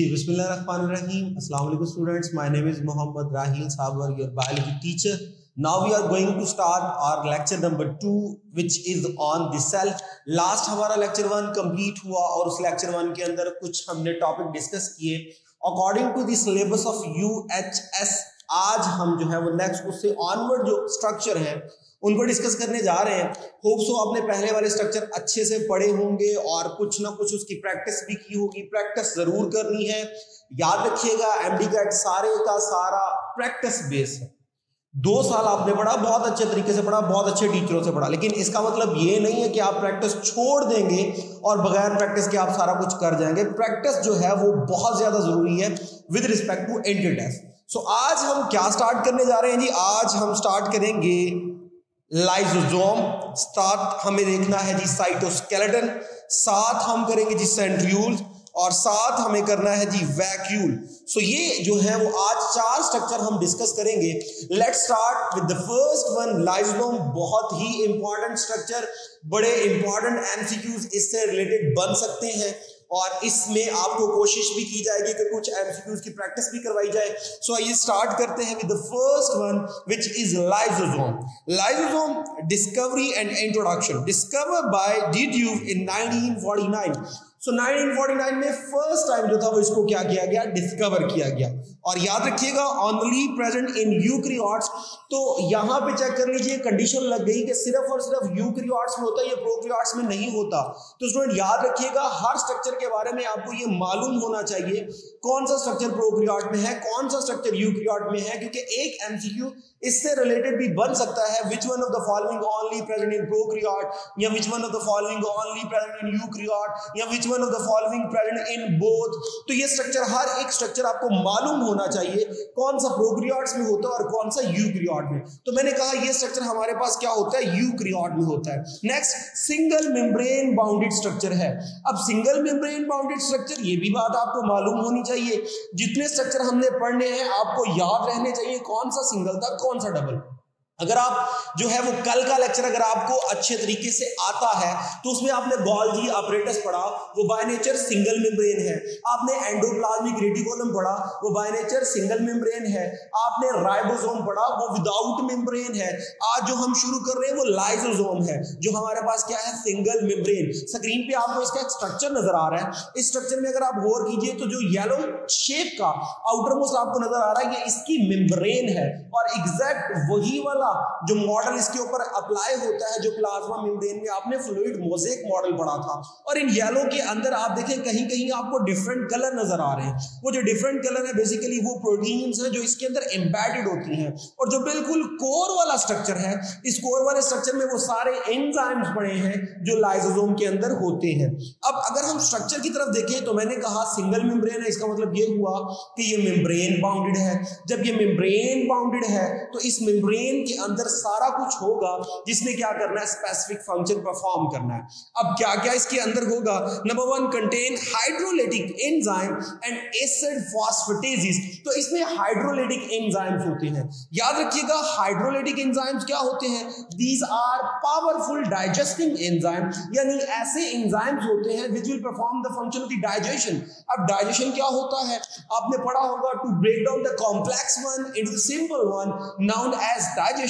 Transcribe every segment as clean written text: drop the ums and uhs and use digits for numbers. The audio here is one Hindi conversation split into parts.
जी बिस्मिल्लाहिर्रहमानिर्रहीम। अस्सलाम वालेकुम students, my name is Mohammad Raheel Sabir, your biology teacher. Now we are going to start our lecture number 2 which is on the cell. Last हमारा लेक्चर 1 कंप्लीट हुआ और उस लेक्चर 1 के अंदर कुछ हमने टॉपिक डिस्कस किए according to the syllabus of UHS. आज हम जो है वो नेक्स्ट उससे ऑनवर्ड जो स्ट्रक्चर है उनको डिस्कस करने जा रहे हैं। होप सो आपने पहले वाले स्ट्रक्चर अच्छे से पढ़े होंगे और कुछ ना कुछ उसकी प्रैक्टिस भी की होगी। प्रैक्टिस जरूर करनी है, याद रखिएगा एमडी कैट सारे का सारा प्रैक्टिस बेस है। 2 साल आपने पढ़ा, बहुत अच्छे तरीके से पढ़ा, बहुत अच्छे टीचरों से पढ़ा, लेकिन इसका मतलब ये नहीं है कि आप प्रैक्टिस छोड़ देंगे और बगैर प्रैक्टिस के आप सारा कुछ कर जाएंगे। प्रैक्टिस जो है वो बहुत ज्यादा जरूरी है with respect to entry test. So आज हम क्या स्टार्ट करने जा रहे हैं जी? आज हम स्टार्ट करेंगे लाइसोसोम, साथ हमें देखना है जी साइटोस्केलेटन, साथ हम करेंगे जी सेंट्रियूल्स और साथ हमें करना है जी वैक्यूल। सो ये जो है वो आज 4 स्ट्रक्चर हम डिस्कस करेंगे। Let's start with the first one, lysosome. बहुत ही इंपॉर्टेंट स्ट्रक्चर, बड़े इंपॉर्टेंट एमसीक्यूज इससे रिलेटेड बन सकते हैं और इसमें आपको कोशिश भी की जाएगी कि कुछ एमसीक्यूज की प्रैक्टिस भी करवाई जाए। सो आइए स्टार्ट करते हैं with the first one which is lysosome. Lysosome discovery and introduction, discover by de Duve in 1949। सो 1949 में फर्स्ट टाइम जो था वो इसको क्या किया गया? डिस्कवर किया गया। और याद रखिएगा ओनली प्रेजेंट इन यूकैरियोट्स। तो यहां पे चेक कर लीजिए, कंडीशन लग गई कि सिर्फ और सिर्फ यूकैरियोट्स में होता है, ये प्रोकैरियोट्स में नहीं होता। तो स्टूडेंट याद रखिएगा हर स्ट्रक्चर के बारे में आपको ये मालूम होना चाहिए कौन सा स्ट्रक्चर प्रोकैरियोट में है, कौन सा स्ट्रक्चर यूकैरियोट में है, क्योंकि एक एमसीक्यू इससे रिलेटेड भी बन सकता है। Which one of the following only present in prokaryote, या which one of the following only present in eukaryote, या which one of the following present in both. तो ये स्ट्रक्चर, हर एक स्ट्रक्चर आपको मालूम होना चाहिए कौन सा प्रोकैरियोट्स में होता है और कौन सा यूकैरियोट में। तो मैंने कहा ये स्ट्रक्चर हमारे पास क्या होता है? यूकैरियोट में होता है। Next single membrane bounded structure है। अब सिंगल मेम्ब्रेन बाउंडेड स्ट्रक्चर, ये भी बात आपको मालूम होनी चाहिए। जितने स्ट्रक्चर हमने पढ़ने हैं आपको याद रहने चाहिए कौन सा सिंगल था कौन सा डबल। अगर आप जो है वो कल का लेक्चर अगर आपको अच्छे तरीके से आता है तो उसमें आपने गोल्जी अपरेटस पढ़ा, वो बाय नेचर सिंगल मेम्ब्रेन है। आपने एंडोप्लाज्मिक रेटिकुलम पढ़ा, वो बाय नेचर सिंगल मेम्ब्रेन है। आपने राइबोसोम पढ़ा, वो विदाउट मेम्ब्रेन है। आज जो हम शुरू कर रहे हैं वो लाइसोसोम है, जो हमारे पास क्या है? Single membrane. स्क्रीन पे आपको इसका स्ट्रक्चर नजर आ रहा है। इस स्ट्रक्चर में अगर आप गौर कीजिए तो जो येलो शेप का आउटर मोस्ट आपको नजर आ रहा है ये इसकी मेम्ब्रेन है और एग्जैक्ट वही वाला जो मॉडल इसके ऊपर अप्लाई होता है जो प्लाज्मा मेम्ब्रेन में आपने फ्लूइड मोज़ेक मॉडल पढ़ा था। और इन येलो के अंदर आप देखें कहीं कहीं आपको डिफरेंट कलर नजर आ रहे हैं। वो जो डिफरेंट कलर है बेसिकली वो प्रोटीन्स हैं जो इसके अंदर एम्बेडेड होती हैं। और जो बिल्कुल कोर वाला स्ट्रक्चर है, इस कोर वाले स्ट्रक्चर में वो सारे एंजाइम्स पड़े हैं जो लाइसोसोम के अंदर होते हैं। अब अगर हम स्ट्रक्चर की तरफ देखें तो मैंने कहा सिंगल मेम्ब्रेन है, इसका मतलब ये हुआ कि ये मेम्ब्रेन बाउंडेड है। जब ये मेम्ब्रेन बाउंडेड है तो इस मेम्ब्रेन के अंदर सारा कुछ होगा जिसने क्या करना है? स्पेसिफिक फंक्शन परफॉर्म करना है। अब क्या क्या इसके अंदर होगा? Number 1 contain hydrolytic enzyme and acid phosphatases. तो इसमें हाइड्रोलाइटिक एंजाइम्स होते हैं। याद रखिएगा हाइड्रोलाइटिक एंजाइम्स क्या होते हैं? These are powerful digesting enzyme, यानी ऐसे एंजाइम्स होते हैं which will perform the function of the digestion. अब डाइजेशन क्या होता है? आपने पढ़ा होगा to break down the complex one into the simple one known as digestion.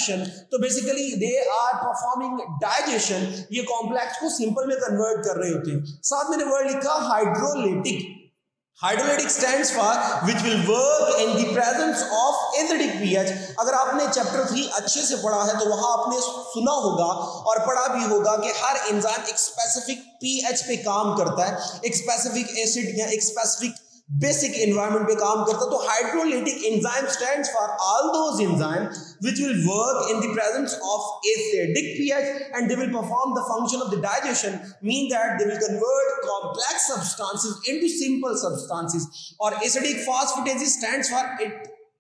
तो basically they are performing digestion, ये कॉम्प्लेक्स को सिंपल में कन्वर्ट कर रहे होते हैं। साथ मैंने वर्ड लिखा hydrolytic. Hydrolytic stands for which will work in the presence of acidic pH. अगर आपने चैप्टर 3 अच्छे से पढ़ा है तो वहां आपने सुना होगा और पढ़ा भी होगा कि हर एंजाइम एक स्पेसिफिक पीएच पे काम करता है, एक स्पेसिफिक एसिड या एक स्पेसिफिक बेसिक एनवायरनमेंट पे काम करता है। तो hydrolytic enzyme stands for all those enzyme which will work in the presence of acidic pH and they will perform the function of the digestion, mean that they will convert complex substances into simple substances. और acidic phosphatases stands for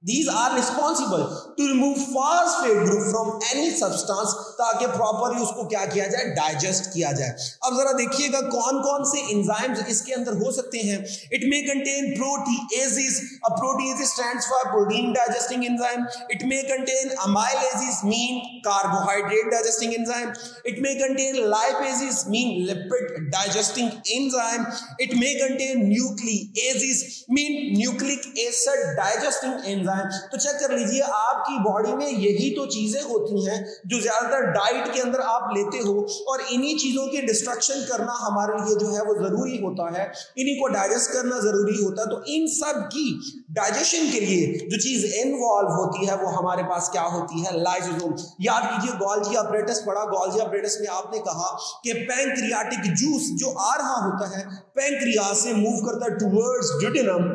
These are responsible to remove phosphate group from any substance ताकि प्रॉपरली उसको क्या किया जाए, डाइजेस्ट किया जाए। अब जरा देखिएगा कौन कौन से एंजाइम्स इसके अंदर हो सकते हैं। It may contain proteases, proteases stands for protein digesting enzyme. It may contain अमाइलेजेस mean carbohydrate digesting enzyme. It may contain lipases mean lipid digesting enzyme. It may contain nucleases mean nucleic acid digesting enzyme. तो चेक कर लीजिए आपकी बॉडी में यही तो चीजें होती हैं जो ज्यादातर डाइट के अंदर आप लेते हो, और इन्हीं चीजों की डिस्ट्रक्शन करना हमारे लिए जो है वो जरूरी होता है, इन्हीं को डाइजेस्ट करना जरूरी होता है। तो इन सब की डाइजेशन के लिए जो चीज इन्वॉल्व होती है वो हमारे पास क्या होती है, लाइसोसोम। याद कीजिए गोल्गी अपरेटस पढ़ा, गोल्गी अपरेटस में आपने कहा कि पैंक्रियाटिक जूस जो आ रहा होता है पैंक्रियास से मूव करता है टुवर्ड्स ड्यूटेनम,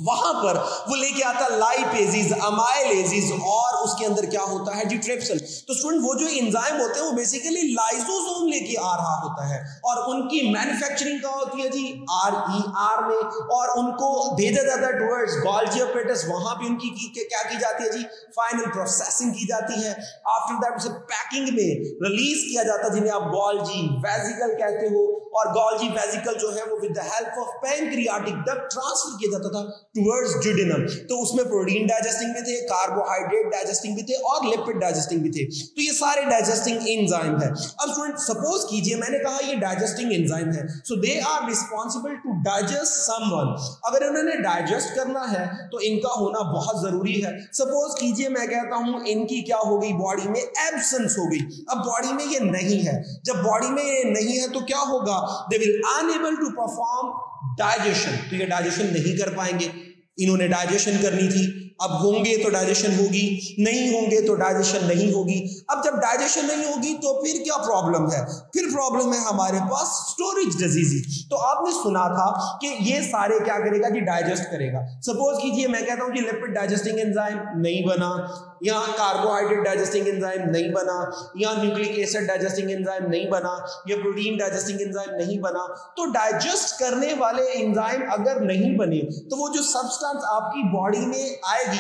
वहां पर वो लेके आता लाइपेजेस, अमाइलेजेस, और उसके अंदर क्या होता है जी, ट्रिप्सिन। तो स्टूडेंट वो जो एंजाइम होते हैं वो बेसिकली लाइसोसोम लेके आ रहा होता है, और उनकी मैन्युफैक्चरिंग कहाँ होती है जी, RER में, और उनको भेजा जाता है टुवर्ड्स गोल्गी अपरेटस, वहां पे उनकी क्या की जाती है जी, फाइनल प्रोसेसिंग की जाती है। आफ्टर दैट उसे पैकिंग में रिलीज किया जाता है जिन्हें आप गोल्गी वेसिकल कहते हो, और गोल्गी वेसिकल जो है वो with the help of pancreatic duct transfer किया जाता था टुवर्ड्स ड्यूडेनम। तो उसमें प्रोटीन डाइजेस्टिंग भी थे, कार्बोहाइड्रेट डाइजेस्टिंग भी थे, और लिपिड डाइजेस्टिंग भी थे। तो ये सारे डाइजेस्टिंग एंजाइम है। अब स्टूडेंट सपोज कीजिए मैंने कहा ये डाइजेस्टिंग एंजाइम है, so they are responsible to digest someone. अगर इन्होंने डाइजेस्ट करना है तो इनका होना बहुत जरूरी है। सपोज कीजिए मैं कहता हूं इनकी क्या हो गई, बॉडी में एब्सेंस हो गई। अब बॉडी में ये नहीं है, जब बॉडी में ये नहीं है तो क्या होगा, they will unable to perform digestion. तो ये डाइजेशन नहीं कर पाएंगे। इन्होंने डाइजेशन करनी थी, अब होंगे तो डाइजेशन होगी, नहीं होंगे तो डाइजेशन नहीं होगी। अब जब डाइजेशन नहीं होगी तो फिर क्या प्रॉब्लम है, फिर प्रॉब्लम है हमारे पास स्टोरेज डिजीज। तो आपने सुना था कि ये सारे क्या करेगा जी, डाइजेस्ट करेगा। सपोज कीजिए मैं कहता हूं कि लिपिड डाइजेस्टिंग एंजाइम नहीं बना, यहाँ कार्बोहाइड्रेट डाइजेस्टिंग एंजाइम नहीं बना, यहाँ न्यूक्लिक एसिड डाइजेस्टिंग एंजाइम नहीं बना, या प्रोटीन डाइजेस्टिंग एंजाइम नहीं बना। तो डाइजेस्ट करने वाले एंजाइम अगर नहीं बने तो वो जो सब्सटेंस आपकी बॉडी में आएगी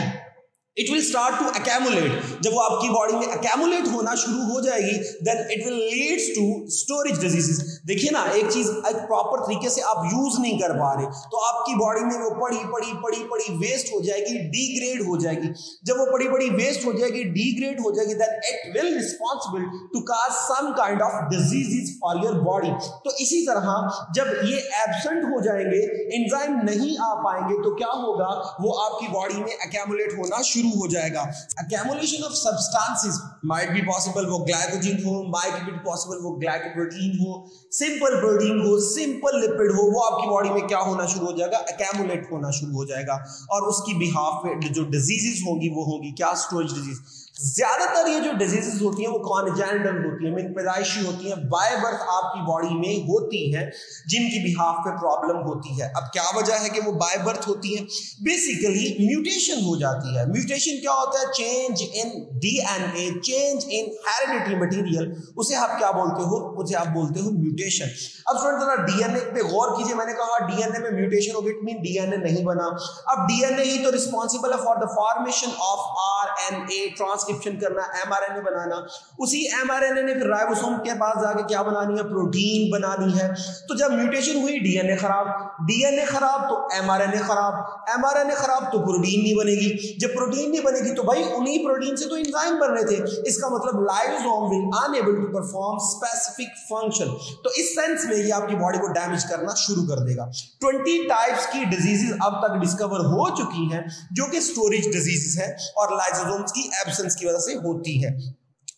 इट विल स्टार्ट टू अकैमुलेट। जब वो आपकी बॉडी में अकैमुलेट होना शुरू हो जाएगी then it will leads to storage diseases. देखिए ना, एक चीज एक प्रॉपर तरीके से आप यूज नहीं कर पा रहे तो आपकी बॉडी में वो पड़ी वेस्ट हो जाएगी, डिग्रेड हो जाएगी। जब वो पड़ी वेस्ट हो जाएगी, डिग्रेड हो जाएगी, then it will responsible to cause some kind of diseases for your body. तो इसी तरह जब ये एब्सेंट हो जाएंगे, एंजाइम नहीं आ पाएंगे, तो क्या होगा, वो आपकी बॉडी में अकैमुलेट होना शुरू हो जाएगा। Accumulation of substances might be possible, वो ग्लाइकोजन हो, माइट बी पॉसिबल वो ग्लाइकोप्रोटीन हो, सिंपल प्रोटीन हो, सिंपल लिपिड हो, वो आपकी बॉडी में क्या होना शुरू हो जाएगा, अकैमुलेट होना शुरू हो जाएगा। और उसकी बिहाफ पे जो डिजीजेस होंगी वो होंगी क्या, स्टोरेज डिजीज। ज्यादातर ये जो डिजीजेस होती हैं वो कॉन्जेनिटल होती हैं, पैदाइशी होती हैं, बाय बर्थ आपकी बॉडी में होती हैं, जिनकी बिहाफ पे प्रॉब्लम होती है। अब क्या वजह है कि वो बाय बर्थ होती हैं, बेसिकली म्यूटेशन हो जाती है। म्यूटेशन क्या होता है, change in DNA, change in hereditary material, उसे आप क्या बोलते हो, उसे आप बोलते हो म्यूटेशन। अब स्टूडेंट जरा डीएनए पे गौर कीजिए, मैंने कहा डीएनए में म्यूटेशन हो गई, इट मीन डीएनए नहीं बना। अब डीएनए ही तो रिस्पॉन्सिबल है for the formation of RNA, transcription करना, एमआरएनए बनाना। उसी एमआरएनए ने फिर राइबोसोम के पास जाके क्या बनानी है, प्रोटीन बनानी है। तो जब म्यूटेशन हुई, डीएनए खराब, डीएनए खराब तो एमआरएनए खराब, एमआरएनए खराब तो प्रोटीन नहीं बनेगी। जब प्रोटीन नहीं बनेगी तो भाई उन्हीं प्रोटीन से तो एंजाइम बन रहे थे, इसका मतलब lysosome will unable to perform specific function. तो इस सेंस में ये आपकी बॉडी को डैमेज करना शुरू कर देगा। 20 टाइप्स की डिजीजेस अब तक डिस्कवर हो चुकी हैं जो कि स्टोरेज डिजीजेस है और लाइसोसोम्स की एब्सेंस की वजह से होती है।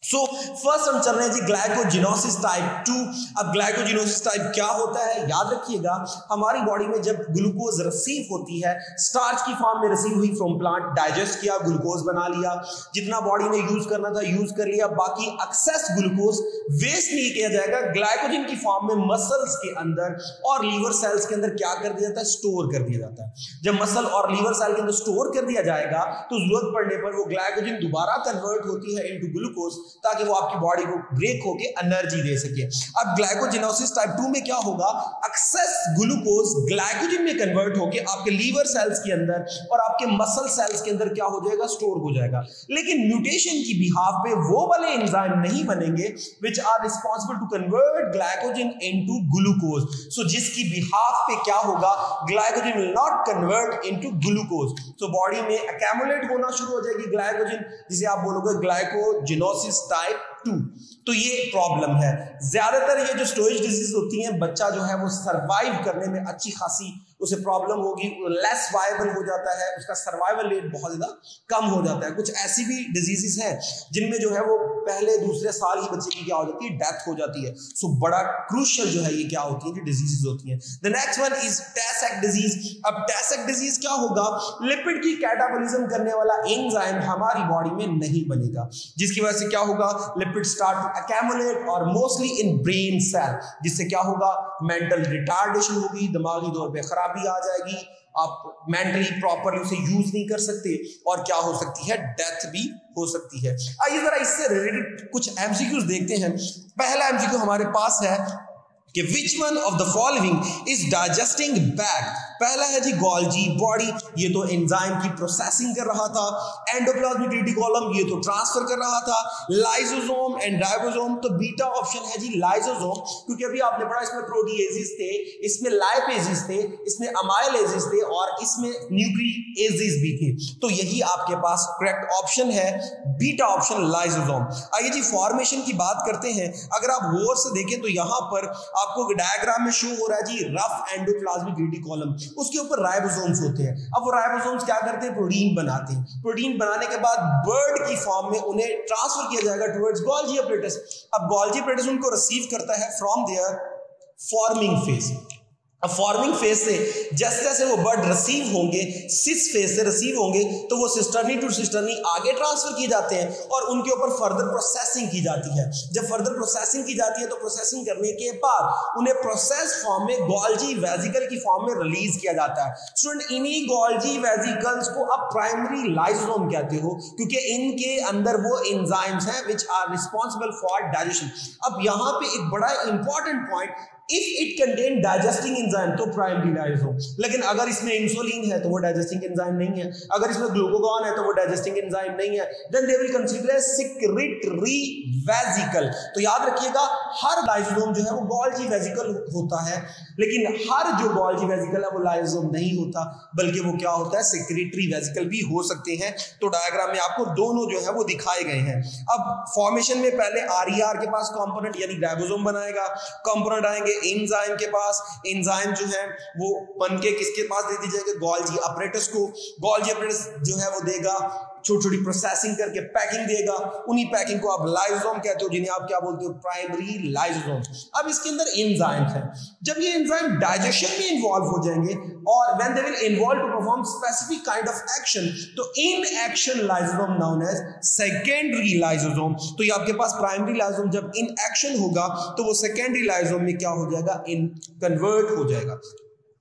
सो फर्स्ट हम चल रहे हैं जी ग्लाइकोजिनोसिस टाइप 2। अब ग्लाइकोजिनोसिस टाइप क्या होता है, याद रखिएगा, हमारी बॉडी में जब ग्लूकोज रिसीव होती है, स्टार्च की फॉर्म में रिसीव हुई फ्रॉम प्लांट, डाइजेस्ट किया, ग्लूकोज बना लिया, जितना बॉडी ने यूज करना था यूज कर लिया, बाकी एक्सेस ग्लूकोज वेस्ट नहीं किया जाएगा, ग्लाइकोजन की फॉर्म में मसल्स के अंदर और लीवर सेल्स के अंदर क्या कर दिया जाता है, स्टोर कर दिया जाता है। जब मसल और लीवर सेल के अंदर स्टोर कर दिया जाएगा तो जरूरत पड़ने पर वो ग्लाइकोजन दोबारा कन्वर्ट होती है इनटू ग्लूकोज, ताकि वो आपकी बॉडी को ब्रेक होके एनर्जी दे सके। अब ग्लाइकोजेनोसिस टाइप 2 में क्या होगा, एक्सेस ग्लूकोज ग्लाइकोजन में कन्वर्ट होके आपके लीवर सेल्स के अंदर और आपके मसल सेल्स के अंदर क्या हो जाएगा, स्टोर हो जाएगा। लेकिन म्यूटेशन की बिहाफ पे वो वाले एंजाइम नहीं बनेंगे which are responsible to convert glycogen into glucose. So जिसकी बिहाफ पे क्या होगा, glycogen will not convert into glucose. So body में एक्यूमुलेट होना शुरू हो जाएगी ग्लाइकोजन, जिसे आप बोलोगे ग्लाइकोजेनोसिस टाइप 2। तो ये प्रॉब्लम है। ज्यादातर ये जो स्टोरेज डिजीज होती हैं, बच्चा जो है वो सरवाइव करने में अच्छी खासी उसे प्रॉब्लम होगी, लेस वायबल हो जाता है, उसका सर्वाइवल रेट बहुत ज्यादा कम हो जाता है। कुछ ऐसी भी डिजीजेस हैं जिनमें जो है वो पहले दूसरे साल ही बच्चे की क्या हो जाती है, डेथ हो जाती है। सो बड़ा क्रूशियल जो है ये क्या होती है, डिजीजेस होती हैं। The next one is Tay Sachs disease. अब टैसेक डिजीज क्या होगा, लिपिड की कैटाबॉलिज्म करने वाला एंजाइम हमारी बॉडी में नहीं बनेगा, जिसकी वजह से क्या होगा, लिपिड स्टार्ट टू एक्यूमुलेट और मोस्टली इन ब्रेन सेल, जिससे क्या होगा, मेंटल रिटार्डेशन होगी, दिमागी तौर पे खराबी आ जाएगी, आप मेंटली प्रॉपरली उसे यूज नहीं कर सकते और क्या हो सकती है, डेथ भी हो सकती है। आइए जरा इससे रिलेटेड कुछ एमसीक्यूज देखते हैं। पहला एमसीक्यू हमारे पास है कि विच one of the following is digesting bag. पहला है जी गोल्जी बॉडी, ये तो एंजाइम की प्रोसेसिंग कर रहा था। एंडोप्लाज्मिक रेटिकुलम, ये तो ट्रांसफर कर रहा था। लाइसोसोम एंड राइबोसोम, तो बीटा ऑप्शन है जी लाइसोसोम, क्योंकि अभी आपने पढ़ा इसमें प्रोटीएजेस थे, इसमें लाइपेजेस थे, इसमें अमाइलेजेस थे और इसमें न्यूक्लिएजेस भी थे। तो यही आपके पास करेक्ट ऑप्शन है, बीटा ऑप्शन लाइसोसोम। आइए जी फॉर्मेशन की बात करते हैं। अगर आप गौर से देखें तो यहां पर आपको डायग्राम में शो हो रहा है जी रफ एंडोप्लाज्मिक रेटिकुलम, उसके ऊपर राइबोसोम्स होते हैं। अब वो राइबोसोम्स क्या करते हैं, प्रोटीन बनाते हैं। प्रोटीन बनाने के बाद बर्ड की फॉर्म में उन्हें ट्रांसफर किया जाएगा टुवर्ड्स गोल्जी apparatus। अब गोल्जी apparatus उनको रिसीव करता है फ्रॉम देयर फॉर्मिंग फेज। अब फॉर्मिंग फेज से जैसे जैसे वो बर्ड रिसीव होंगे, सिस फेज से रिसीव होंगे, तो वो सिस्टर्नी टू सिस्टर्नी आगे ट्रांसफर किए जाते हैं और उनके ऊपर फर्दर प्रोसेसिंग की जाती है। जब फर्दर प्रोसेसिंग की जाती है तो प्रोसेसिंग करने के बाद उन्हें प्रोसेस फॉर्म में गोल्जी वेसिकल की फॉर्म में रिलीज किया जाता है। स्टूडेंट, इन्हीं गोल्जी वेसिकल्स को आप प्राइमरी लाइसोसोम कहते हो, क्योंकि इनके अंदर वो एंजाइम्स हैं which are responsible for digestion. अब यहां पे एक बड़ा important point, if it contain digesting enzyme तो प्राइमरी लाइसोसोम, लेकिन अगर इसमें इंसुलिन है तो वो डाइजेस्टिंग एंजाइम नहीं है, अगर इसमें ग्लूकागॉन है तो वो डाइजेस्टिंग एंजाइम नहीं है, then they will consider secretory vesicle. तो याद रखिएगा हर लाइसोसोम जो है वो गोल्जी वेसिकल होता है, लेकिन हर जो गोल्जी वेसिकल है वो लाइसोसोम नहीं होता, बल्कि वो क्या होता है, सेक्रेटरी वेसिकल भी हो सकते हैं। तो डायग्राम में आपको दोनों जो है वो दिखाए गए हैं। अब फॉर्मेशन में पहले आरईआर के पास कंपोनेंट यानी राइबोसोम बनाएगा, कंपोनेंट आएंगे एंजाइम के पास, एंजाइम जो है वो बन के किसके पास दे दी जाएगी, गोल्जी apparatus को। गोल्जी apparatus जो है वो देगा छोटी छोटी प्रोसेसिंग करके पैकिंग देगा, उन्हीं पैकिंग को आप लाइसोसोम कहते हो, जिन्हें आप क्या बोलते हो, प्राइमरी लाइसोसोम। अब इसके अंदर एंजाइम्स हैं, जब ये एंजाइम डाइजेशन में इन्वॉल्व हो जाएंगे और when they will involve to perform specific kind of action, तो इन action lysosome known as secondary lysosome. तो ये आपके पास प्राइमरी लाइसोसोम जब इन एक्शन होगा तो वो सेकेंडरी लाइसोसोम में क्या हो जाएगा, इन कन्वर्ट हो जाएगा।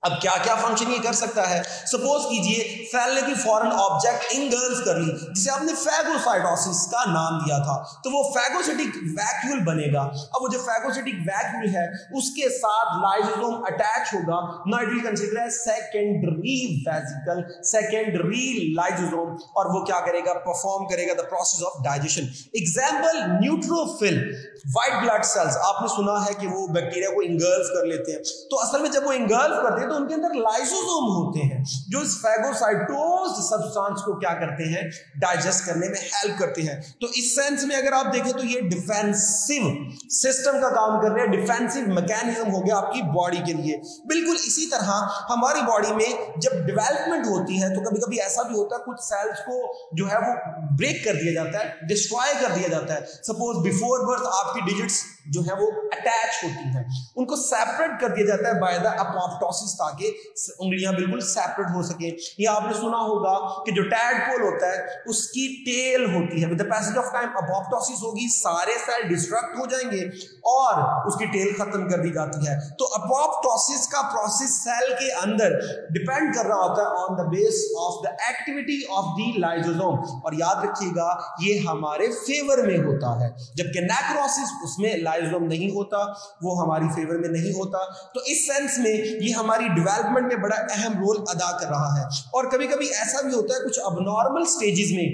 अब क्या क्या फंक्शन ये कर सकता है, सपोज कीजिए फैलने की फॉरेन ऑब्जेक्ट इंगल्फ कर ली, जिसे आपने फैगोसाइटोसिस का नाम दिया था, तो वो फैगोसिटिक वैक्यूल बनेगा। अब वो जो फैगोसिटिक वैक्यूल है उसके साथ लाइसोसोम अटैच होगा, now it will consider as secondary vesicle, secondary lysosome, और वो क्या करेगा, परफॉर्म करेगा the process of digestion. Example neutrophil, white blood cells, आपने सुना है कि वो बैक्टीरिया को इंगल्फ कर लेते हैं, तो असल में जब वो इंगल्फ करते हैं तो उनके अंदर लाइसोसोम होते हैं जो इस फैगोसाइटोज सब्सटेंस को क्या करते हैं, डाइजेस्ट करने में हेल्प करते हैं। तो इस सेंस में अगर आप देखें तो ये डिफेंसिव सिस्टम का काम कर रहे हैं, डिफेंसिव मैकेनिज्म हो गया आपकी बॉडी के लिए। बिल्कुल इसी तरह हमारी बॉडी में जब डेवलपमेंट होती है तो कभी कभी ऐसा भी होता है कुछ सेल्स को जो है वो ब्रेक कर दिया जाता है, डिस्ट्रॉय कर दिया जाता है। सपोज बिफोर बर्थ आपकी डिजिट्स जो है वो अटैच होती हैं, उनको सेपरेट कर दिया जाता है बाय द अपोप्टोसिस ताकि उंगलियां बिल्कुल सेपरेट हो सके। ये आपने सुना होगा कि जो टैडपोल होता है उसकी टेल होती है, with the passage of time apoptosis होगी, सारे सेल डिस्ट्रक्ट हो जाएंगे और उसकी टेल खत्म कर दी जाती है। तो अपोप्टोसिस का प्रोसेस सेल के अंदर डिपेंड कर रहा होता है on the base of the activity of the lysosome, और याद रखिएगा ये हमारे फेवर में होता है, जबकि नेक्रोसिस उसमें लाइसोसोम नहीं होता, वो हमारी फेवर में नहीं होता। तो इस सेंस में ये हमारी डेवलपमेंट में बड़ा अहम रोल अदा कर रहा है। और कभी कभी ऐसा भी होता है कुछ अबनॉर्मल स्टेजेस में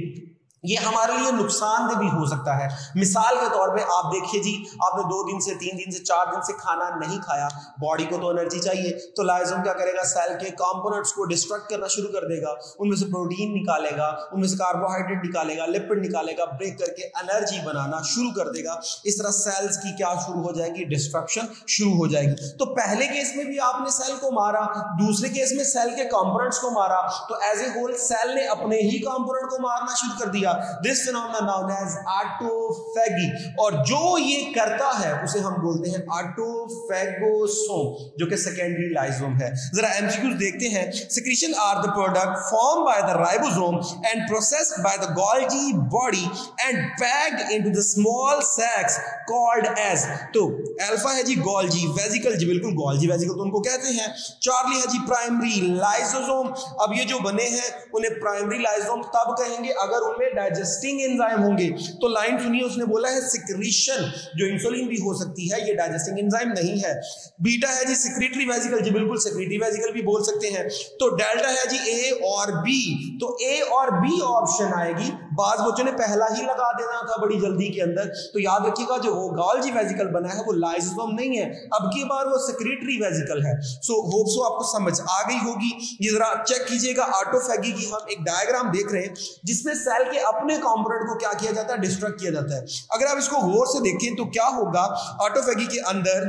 ये हमारे लिए नुकसानदेह भी हो सकता है। मिसाल के तौर पे आप देखिए जी, आपने 2 दिन से 3 दिन से 4 दिन से खाना नहीं खाया, बॉडी को तो एनर्जी चाहिए, तो लाइसोसोम क्या करेगा, सेल के कंपोनेंट्स को डिस्ट्रक्ट करना शुरू कर देगा, उनमें से प्रोटीन निकालेगा, उनमें से कार्बोहाइड्रेट निकालेगा, लिपिड निकालेगा, ब्रेक करके एनर्जी बनाना शुरू कर देगा। इस तरह सेल्स की क्या शुरू हो जाएगी, डिस्ट्रक्शन शुरू हो जाएगी। तो पहले केस में भी आपने सेल को मारा, दूसरे केस में सेल के कंपोनेंट्स को मारा, तो एज ए होल सेल ने अपने ही कंपोनेंट को मारना शुरू कर दिया। This phenomena known as autophagy, और जो ये करता है उसे हम बोलते हैं ऑटोफैगोसोम, जो कि सेकेंडरी लाइसोसोम है। जरा एमसीक्यूज देखते हैं। Secretion are the product form by the ribosome and processed by the Golgi body and packed into the small sacs called as, तो अल्फा है जी गोल्जी वेसिकल, जी बिल्कुल गोल्जी वेसिकल तो उनको कहते हैं। चार्ली है जी प्राइमरी लाइसोसोम। अब ये जो बने हैं उन्हें प्राइमरी लाइसोसोम तब कहेंगे अगर उनमें डाइजेस्टिंग एंजाइम होंगे। तो लाइन सुनिए, उसने बोला है सिक्रीशन, जो इंसुलिन भी हो सकती है, ये डाइजेस्टिंग एंजाइम नहीं है। बीटा है जी सेक्रेटरी वेसिकल, जी बिल्कुल सेक्रेटरी वेसिकल भी बोल सकते हैं। तो डेल्टा है जी ए और बी, तो ए और बी ऑप्शन आएगी। बाज बच्चों ने पहला ही लगा देना था बड़ी जल्दी के अंदर, तो याद रखिएगा जो गोल्जी वेसिकल बना है वो लाइसोसोम नहीं है, अब की बार वो सेक्रेटरी वेसिकल है। सो होप सो आपको समझ आ गई होगी। ये जरा चेक कीजिएगा, ऑटोफैगी की हम एक डायग्राम देख रहे हैं जिसमें सेल के अपने कंपोनेंट को क्या किया जाता है, डिस्ट्रक्ट किया जाता है। अगर आप इसको गौर से देखें तो क्या होगा, ऑटोफैगी के अंदर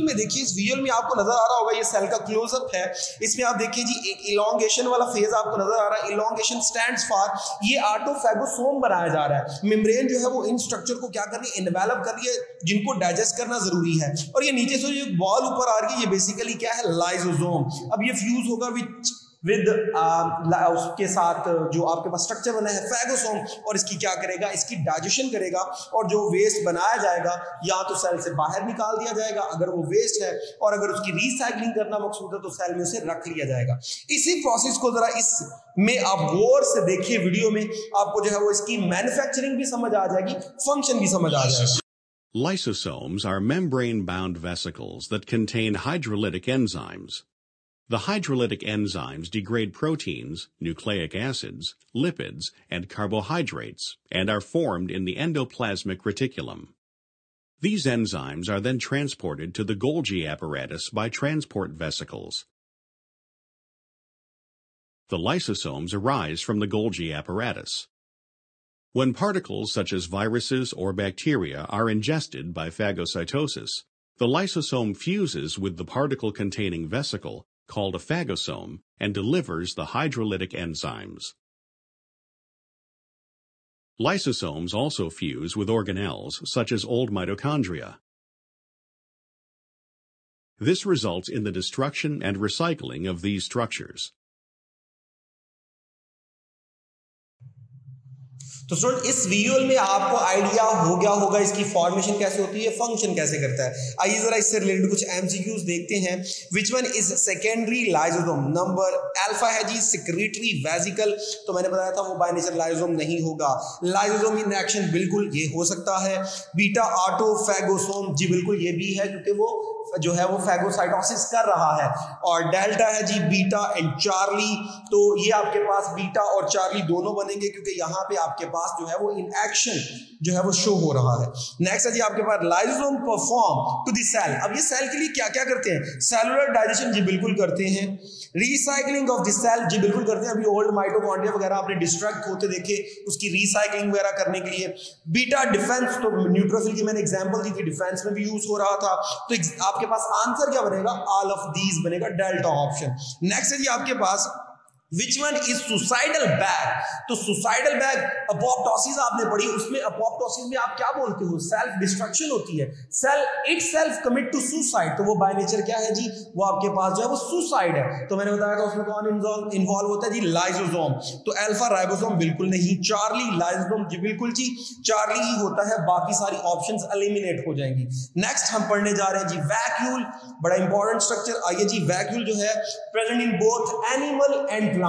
में देखिए, इस वीडियो में आपको नजर आ रहा होगा, ये सेल का क्लोजअप है। इसमें आप देखिए जी एक इलोंगेशन वाला फेज आपको नजर आ रहा है। इलोंगेशन स्टैंड्स फॉर ये ऑटोफैगोसोम बनाया जा रहा है। मेम्ब्रेन जो है वो इन स्ट्रक्चर को क्या कर रही है, इन्वेलप कर रही है, जिनको डाइजेस्ट करना जरूरी है। और ये नीचे से जो बॉल ऊपर आ रही है, ये बेसिकली क्या है, लाइसोसोम। अब ये फ्यूज होगा विद उसके साथ जो आपके पास स्ट्रक्चर बना है फैगोसोम, और इसकी क्या करेगा, इसकी डाइजेशन करेगा, और जो वेस्ट बनाया जाएगा या तो सेल से बाहर निकाल दिया जाएगा अगर वो वेस्ट है, और अगर उसकी रिसाइकलिंग करना मकसूद है तो सेल में उसे रख लिया जाएगा। इसी प्रोसेस को जरा इस में आप गौर से देखिए वीडियो में, आपको जो है वो इसकी मैन्युफैक्चरिंग भी समझ आ जाएगी, फंक्शन भी समझ आ जाएगा। Lysosomes are membrane-bound vesicles that contain hydrolytic enzymes. The hydrolytic enzymes degrade proteins, nucleic acids, lipids, and carbohydrates, and are formed in the endoplasmic reticulum. These enzymes are then transported to the Golgi apparatus by transport vesicles. The lysosomes arise from the Golgi apparatus. When particles such as viruses or bacteria are ingested by phagocytosis, the lysosome fuses with the particle-containing vesicle called a phagosome and delivers the hydrolytic enzymes. Lysosomes also fuse with organelles such as old mitochondria. This results in the destruction and recycling of these structures. तो स्टूडेंट इस वीडियो में आपको आइडिया हो गया होगा इसकी फॉर्मेशन कैसे होती है, फंक्शन कैसे करता है। आइए जरा इससे रिलेटेड कुछ एमसीक्यूज देखते हैं। Which one is secondary lysosome? Number alpha है जी सेक्रेटरी वेसिकल, तो मैंने बताया था वो बाय नेचर लाइसोसोम नहीं होगा। लाइसोसोम इन एक्शन, बिल्कुल ये हो सकता है। बीटा ऑटोफैगोसोम, जी बिल्कुल ये भी है क्योंकि वो जो है वो फैगोसाइटोसिस कर रहा है। और डेल्टा है जी बीटा एंड चार्ली, तो ये आपके पास बीटा और चार्ली दोनों बनेंगे क्योंकि यहाँ पे आपके पास जो है वो इन एक्शन जो है वो शो हो रहा है। नेक्स्ट है जी आपके पास lysosome perform to the cell. अब ये सेल के लिए क्या क्या करते हैं? सेलुलर डाइजेशन, जी बिल्कुल करते हैं। रिसाइकलिंग ऑफ द सेल, जी बिल्कुल करते हैं। अभी ओल्ड माइटोकॉन्ड्रिया वगैरह आपने डिस्ट्रैक्ट होते देखे, उसकी रिसाइकलिंग वगैरह करने के लिए। बीटा डिफेंस, तो न्यूट्रोफिल की मैंने एग्जांपल दी थी, डिफेंस में भी यूज हो रहा था। तो आपके पास आंसर क्या बनेगा? ऑल ऑफ दीज बनेगा, डेल्टा ऑप्शन। नेक्स्ट है जी आपके पास Which one is suicidal bag? तो suicidal bag apoptosis आपने पढ़ी, उसमें apoptosis में आप क्या बोलते हो? सेल्फ डिस्ट्रक्शन होती है, cell itself commit to suicide, तो वो बाय नेचर क्या है जी, वो आपके पास जो है वो सुसाइड है। तो मैंने बताया था उसमें कौन इन्वॉल्व होता है जी, लाइसोसोम। तो अल्फा राइबोसोम बिल्कुल नहीं, चार्ली लाइसोसोम जी बिल्कुल जी, चार्ली ही होता है, बाकी सारी ऑप्शंस एलिमिनेट हो जाएंगी। नेक्स्ट हम पढ़ने जा रहे हैं जी वैक्यूल, बड़ा इंपॉर्टेंट स्ट्रक्चर। आइए जी, वैक्यूल जो है present in both animal and plant,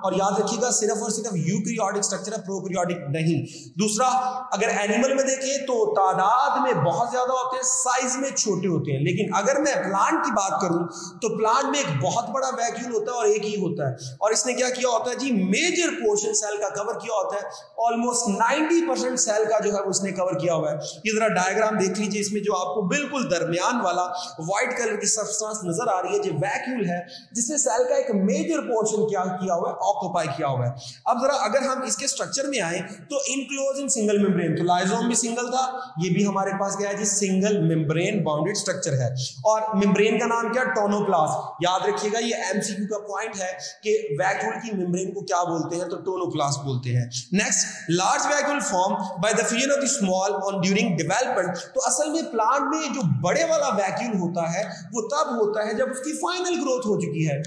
और याद रखिएगा सिर्फ और सिर्फ यूकैरियोटिक स्ट्रक्चर है, प्रोकैरियोटिक नहीं। दूसरा, अगर एनिमल में देखें तो तादाद में बहुत ज्यादा होते हैं, साइज में छोटे होते हैं, लेकिन अगर मैं प्लांट की बात करूं तो प्लांट में एक बहुत बड़ा वैक्यूल होता है और एक ही होता है, और इसने क्या किया होता है जी, मेजर पोर्शन सेल का कवर किया होता है, ऑलमोस्ट 90% सेल का जो है उसने कवर किया हुआ है। ये जरा डायग्राम देख लीजिए, इसमें जो आपको बिल्कुल दरमियान वाला व्हाइट कलर की सब्सटेंस नजर आ रही है, जो वैक्यूल है, जिसने सेल का एक मेजर पोर्शन क्या किया हुआ है, ऑक्यूपाई किया हुआ है। अब जरा अगर हम इसके स्ट्रक्चर में आए तो इनक्लोज इन सिंगल मेम्ब्रेन, तो लाइसोसोम भी सिंगल था, ये भी हमारे पास क्या है जी, सिंगल मेम्ब्रेन बाउंडेड स्ट्रक्चर है। और मेम्ब्रेन का नाम क्या, टोनोप्लास्ट। याद रखिएगा ये एमसीक्यू का पॉइंट है कि वैक्यूल की मेम्ब्रेन को क्या बोलते हैं, तो टोनोप्लास्ट बोलते हैं। Next, large vacuole form by the fusion of the small on during development. तो असल में प्लांट में जो बड़े वाला वैक्यूल होता है वो तब होता है जब उसकी फाइनल ग्रोथ हो चुकी है।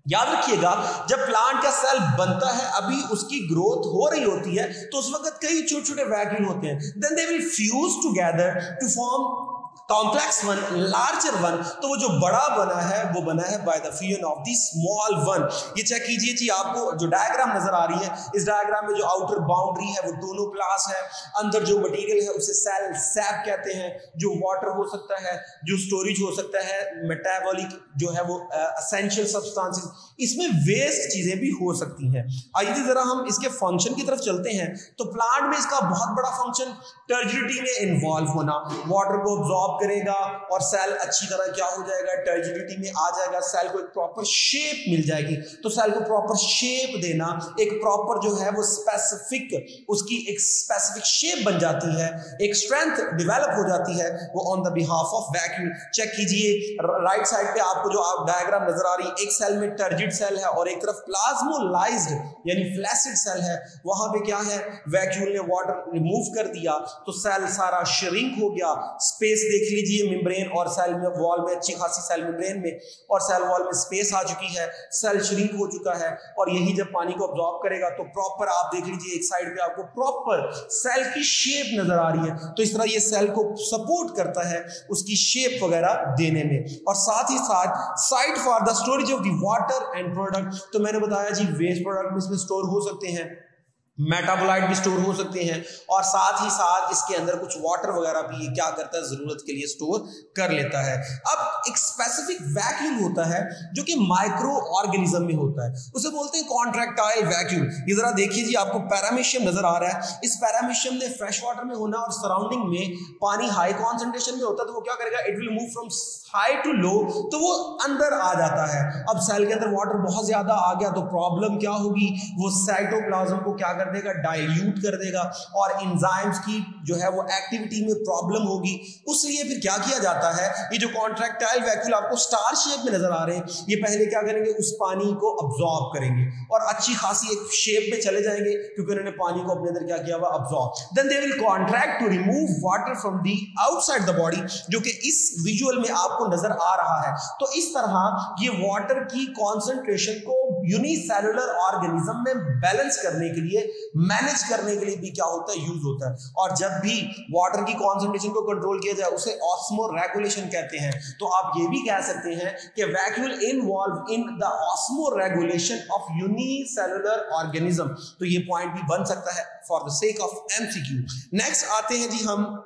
याद रखिएगा, जब प्लांट का सेल बनता है, अभी उसकी ग्रोथ हो रही होती है, तो उस वक्त कई छोटे छोटे वैक्यूल होते हैं, then they will fuse together to form complex one, larger one. तो वो जो बड़ा बना है वो बना है by the fusion of the small one. ये चेक कीजिए जी, आपको जो डायग्राम नजर आ रही है, इस डायग्राम में जो आउटर बाउंड्री है वो टोनोप्लास्ट है, अंदर जो मटेरियल है उसे सेल सैप कहते हैं, जो वाटर हो सकता है, जो स्टोरेज हो सकता है, मेटाबॉलिक जो है वो एसेंशियल सब्सटेंसेस, इसमें वेस्ट चीजें भी हो सकती हैं। आइए जरा हम इसके फंक्शन की तरफ चलते हैं। तो प्लांट में इसका बहुत बड़ा फंक्शन टर्जिडिटी में इन्वॉल्व होना, वाटर को अब्सॉर्ब करेगा और सेल अच्छी तरह क्या हो जाएगा, टर्जिडिटी में आ जाएगा, सेल को एक प्रॉपर शेप मिल जाएगी। तो सेल को प्रॉपर शेप देना, एक प्रॉपर जो है वो स्पेसिफिक, उसकी एक स्पेसिफिक शेप बन जाती है, एक स्ट्रेंथ डेवलप हो जाती है, वो on the behalf of vacuole. Check कीजिए राइट साइड पे आपको जो आप डायग्राम नजर आ रही है, एक सेल में टर्जिड सेल है और एक तरफ प्लाज्मोलाइज्ड यानी फ्लैसिड सेल है। वहां पे क्या है, वैक्यूल ने वाटर रिमूव कर दिया तो सेल सारा श्रिंक हो गया। स्पेस देख लीजिए मेम्ब्रेन और सेल में वॉल में, अच्छी खासी सेल मेम्ब्रेन में और सेल वॉल में स्पेस आ चुकी है, सेल श्रिंक हो चुका है, और यही जब पानी को अब्सॉर्ब करेगा तो प्रॉपर आप देख लीजिए एक साइड पे आपको प्रॉपर सेल की शेप नजर आ रही है। तो इस तरह ये सेल को सपोर्ट करता है उसकी शेप वगैरह देने में, और साथ ही साथ site for the storage of the water and product. तो मैंने बताया जी वेस्ट प्रोडक्ट में इसमें स्टोर हो सकते हैं, मेटाबोलाइट भी स्टोर हो सकते हैं, और साथ ही साथ इसके अंदर कुछ वाटर वगैरह भी ये क्या करता है, जरूरत के लिए स्टोर कर लेता है। अब एक स्पेसिफिक वैक्यूल होता है जो कि माइक्रो ऑर्गेनिज्म में होता है, उसे बोलते हैं कॉन्ट्रैक्टाइल वैक्यूल। ये जरा देखिए जी, आपको पैरामीशियम नजर आ रहा है, इस पैरामीशियम ने फ्रेश वाटर में होना और सराउंडिंग में पानी हाई कॉन्सेंट्रेशन में होता है, तो वो क्या करेगा, it will move from high to low, तो वो अंदर आ जाता है। अब सेल के अंदर वाटर बहुत ज्यादा आ गया तो प्रॉब्लम क्या होगी, वो साइटोप्लाज्म को क्या कर देगा, डाइल्यूट कर देगा, और एंजाइम्स की जो है वो एक्टिविटी में प्रॉब्लम होगी। उसलिए फिर क्या किया जाता है, ये जो कॉन्ट्रैक्टाइल वैक्यूल आपको स्टार शेप में नजर आ रहे हैं, ये पहले क्या करेंगे, उस पानी को अब्सॉर्ब करेंगे और अच्छी खासी एक शेप में चले जाएंगे, क्योंकि उन्होंने पानी को अपने अंदर क्या किया हुआ, absorb. Then they will contract to remove water from the outside the body, जो कि इस विजुअल में आपको नजर आ रहा है। तो इस तरह ये वाटर की कॉन्सेंट्रेशन को यूनिसेलुलर ऑर्गेनिज्म में बैलेंस करने के लिए, मैनेज करने के लिए भी क्या होता है, यूज होता है। और जब भी वाटर की कॉन्सेंट्रेशन को कंट्रोल किया जाए उसे ऑस्मोरेगुलेशन कहते हैं। तो आप ये भी कह सकते हैं कि vacuole involve in the osmoregulation of unicellular organism. तो ये पॉइंट भी बन सकता है for the sake of MCQ. Next आते हैं जी हम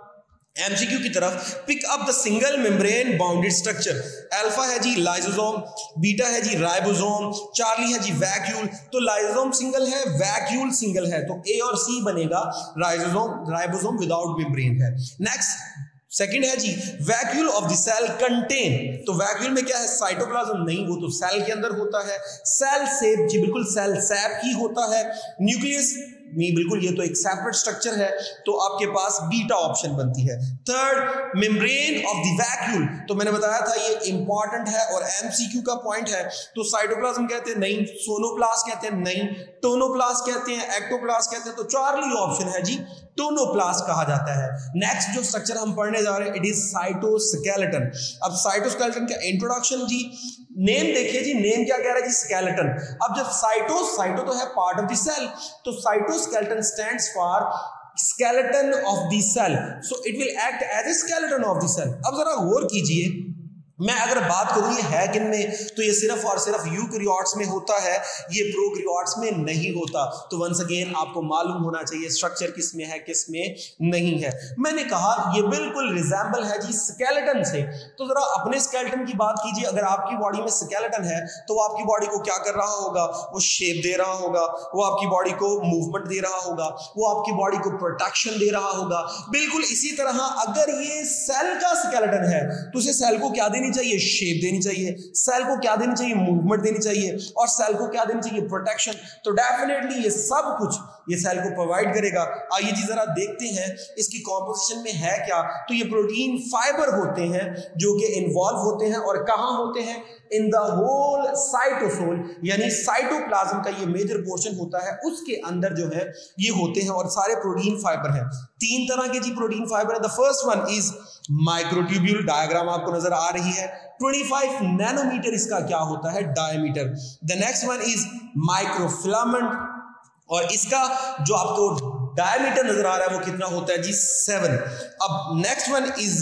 एमसीक्यू की तरफ। Pick up the single membrane bounded structure. Alpha है जी लाइसोसोम, बीटा है जी राइबोसोम, चार्ली है जी वैक्यूल। तो लाइसोसोम सिंगल है, वैक्यूल सिंगल है, तो ए और सी बनेगा, राइबोसोम विदाउट मेम्ब्रेन है। नेक्स्ट सेकंड है जी vacuole of the cell contain. तो वैक्यूल में क्या है, साइटोप्लाज्म नहीं, वो तो सेल के अंदर होता है। सेल सेप जी बिल्कुल सेल सैप ही होता है। न्यूक्लियस बिल्कुल ये तो एक सेपरेट स्ट्रक्चर है, तो आपके पास बीटा ऑप्शन बनती है। Third, membrane of the vacuole, तो मैंने बताया था ये इंपॉर्टेंट है और एमसीक्यू का पॉइंट है। तो साइटोप्लाज्म कहते हैं नहीं, सोनोप्लास्ट कहते हैं नहीं, टोनोप्लास्ट कहते हैं, एक्टोप्लास्ट कहते हैं, तो चार्ली ऑप्शन है जी, टोनोप्लास्ट कहा जाता है। नेक्स्ट जो स्ट्रक्चर हम पढ़ने जा रहे हैं, इट इज साइटोस्केलेटन। अब साइटोस्केलेटन का इंट्रोडक्शन जी, नेम देखिए जी, नेम क्या कह रहा है जी, स्केलेटन। अब जब साइटो तो है पार्ट ऑफ द सेल, तो cytoskeleton stands for skeleton of the cell, so it will act as a skeleton of the cell। अब जरा गौर कीजिए, मैं अगर बात करूं ये है किन में, तो ये सिर्फ और सिर्फ यूकैरियोट्स में होता है, ये प्रोकैरियोट्स में नहीं होता। तो वंस अगेन आपको मालूम होना चाहिए स्ट्रक्चर किस में है किस में नहीं है। मैंने कहा ये बिल्कुल रिजेंबल है जी स्केलेटन से। तो जरा अपने स्केलेटन की बात कीजिए, अगर आपकी बॉडी में स्केलेटन है तो वो आपकी बॉडी को क्या कर रहा होगा, वो शेप दे रहा होगा, वो आपकी बॉडी को मूवमेंट दे रहा होगा, वो आपकी बॉडी को प्रोटेक्शन दे रहा होगा। बिल्कुल इसी तरह अगर ये सेल का स्केलेटन है तो उसे सेल को क्या देनी चाहिए, शेप देनी चाहिए, सेल को क्या देनी चाहिए, मूवमेंट देनी चाहिए, और सेल को क्या देनी चाहिए, प्रोटेक्शन। तो डेफिनेटली ये सब कुछ ये सेल को प्रोवाइड करेगा। आइए जी जरा देखते हैं इसकी कॉम्पोजिशन में है क्या। तो ये प्रोटीन फाइबर होते हैं जो कि इन्वॉल्व होते हैं, और कहां होते हैं, इन द होल साइटोसोल, यानी साइटोप्लाज्म का ये मेजर पोर्शन होता है, उसके अंदर जो है ये होते हैं, और सारे प्रोटीन फाइबर हैं। तीन तरह के जी प्रोटीन फाइबर है। The first one is microtubule, diagram आपको नजर आ रही है, 25 नैनोमीटर इसका क्या होता है, diameter. The next one is microfilament, और इसका जो आपको डायमीटर नजर आ रहा है वो कितना होता है जी, 7। अब next one is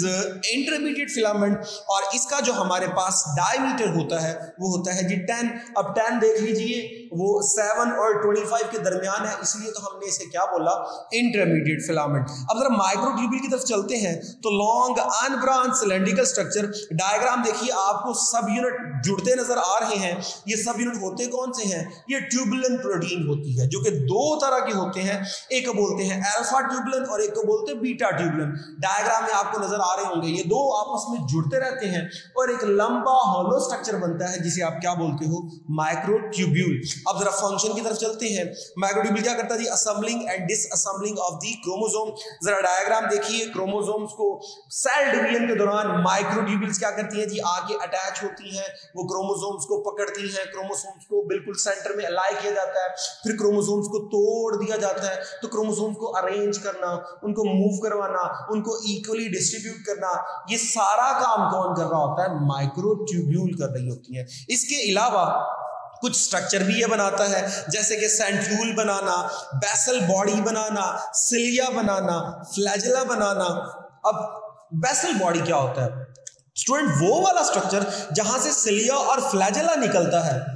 intermediate filament, और इसका जो हमारे पास डायमीटर होता है वो होता है जी 10। अब 10 देख लीजिए, वो 7 और 25 के दरमियान है, इसलिए तो हमने इसे क्या बोला, इंटरमीडिएट फिलामेंट। अब जरा माइक्रोट्यूब्यूल की तरफ चलते हैं, तो long unbranch cylindrical structure, diagram देखिए आपको सब यूनिट जुड़ते नजर आ रहे हैं। ये सब यूनिट होते कौन से हैं, ये ट्यूबुलिन प्रोटीन होती है, जो कि दो तरह के होते हैं, एक बोलते हैं अल्फा ट्यूबुलिन और एक को बोलते हैं बीटा ट्यूबुलिन। डायग्राम में आपको नजर आ रहे होंगे, ये दो आपस में जुड़ते रहते हैं और एक लंबा हॉलो स्ट्रक्चर बनता है जिसे आप क्या बोलते हो, माइक्रोट्यूब्यूल। अब जरा फंक्शन की तरफ चलते हैं। माइक्रोट्यूब्यूल क्या करता है जी, assembling and disassembling of the chromosome. जरा डायग्राम देखिए, क्रोमोसोम्स को सेल डिवीजन के दौरान माइक्रोट्यूब्यूल्स क्या करती हैं जी, आके अटैच होती हैं, वो क्रोमोसोम्स को पकड़ती हैं, क्रोमोसोम्स को बिल्कुल सेंटर में अलाइ किया जाता है, फिर क्रोमोसोम्स को तोड़ दिया जाता है। तो क्रोमोसोम्स को अरेंज करना, उनको मूव करवाना, उनको इक्वली डिस्ट्रीब्यूट करना, ये सारा काम कौन कर रहा होता है, माइक्रोट्यूब्यूल कर रही होती है। इसके अलावा कुछ स्ट्रक्चर भी ये बनाता है, जैसे कि सेंट्रियोल बनाना, बेसल बॉडी बनाना, सिलिया बनाना, फ्लैजेला बनाना। अब बेसल बॉडी क्या होता है स्टूडेंट, वो वाला स्ट्रक्चर जहां से सिलिया और फ्लैजेला निकलता है